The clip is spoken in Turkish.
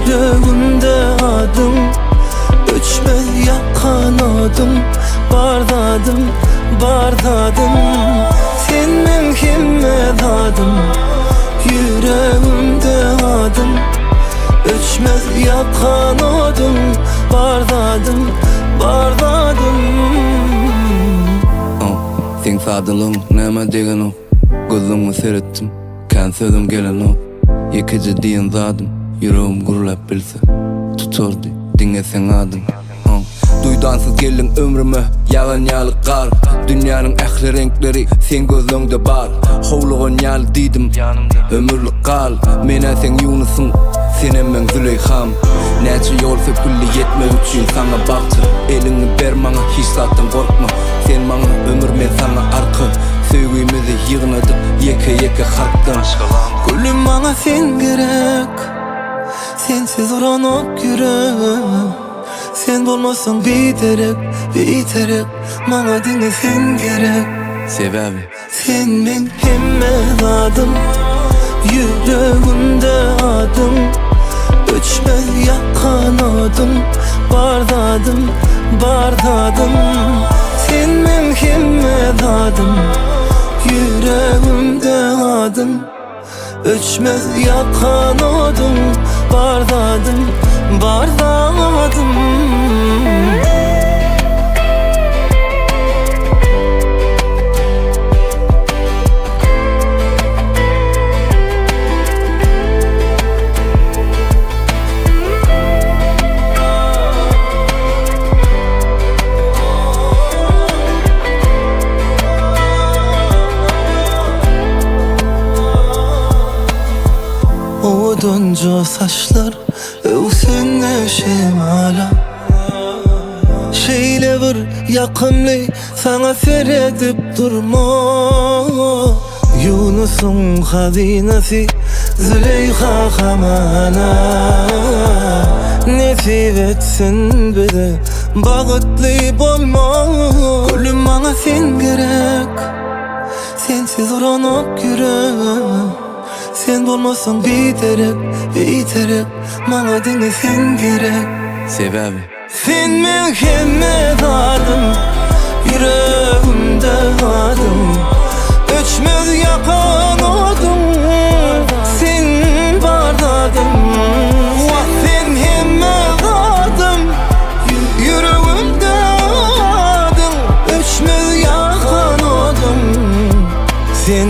yüreğimde adın, öçmez yakan odum. Bardadım, bardadım, sen men himmet adım. Yüreğimde adın, öçmez yakan odum. Bardadım, bardadım. Sen sadılığın näme degen o, gözümü seyrettim, kän sözüm gelen o. Yekeje diyen zadım, yüreğim gurulap bilse, tuturdu dinlesen adın. Duydansız gelin ömrüme, yalan yalık kar. Dünyanın ähli renkleri sen gözlüğünde bar. Hovluğun yalı didim, ömürlük kal. Mene sen Yunus'un, sen emmen Züleyham. Näçe yol sepulli yetmek üçün sana baktı. Elini ber bana, hiç zaten korkma. Sen bana ömür, men sana arka. Söýgüýmizi ýygnadyk, yeke harpdan. Gülüm bana sen gerek, sensiz uranıp yüreğim. Sen bolmasan biterek, biterek, bana dinle sen gerek. Sebebi Sen men himmet adım, yüreğimde adın, öçmez yakan odum. Bardadım, bardadım, sen men himmet adım, yüreğimde adın, öçmez yakan odum. Bardadım, bardadım. Oduncu saçlar öwsüne şemala, şeýle bir yakımly sana seredip durma. Yunus'un hazinesi Züleyha hamana, nesip etsin bize bagıtly bolma. Gülüm bana sen gerek, sensiz uranıp yüreğim. Sen bolmasan biterek, biterek, bana dinle sen gerek. sebebi Sen men himmet adım, yüreğimde adım, öçmez yakan odum. Sen bardadım, sen himmet adım, yüreğimde adım, öçmez yakan odum. Sen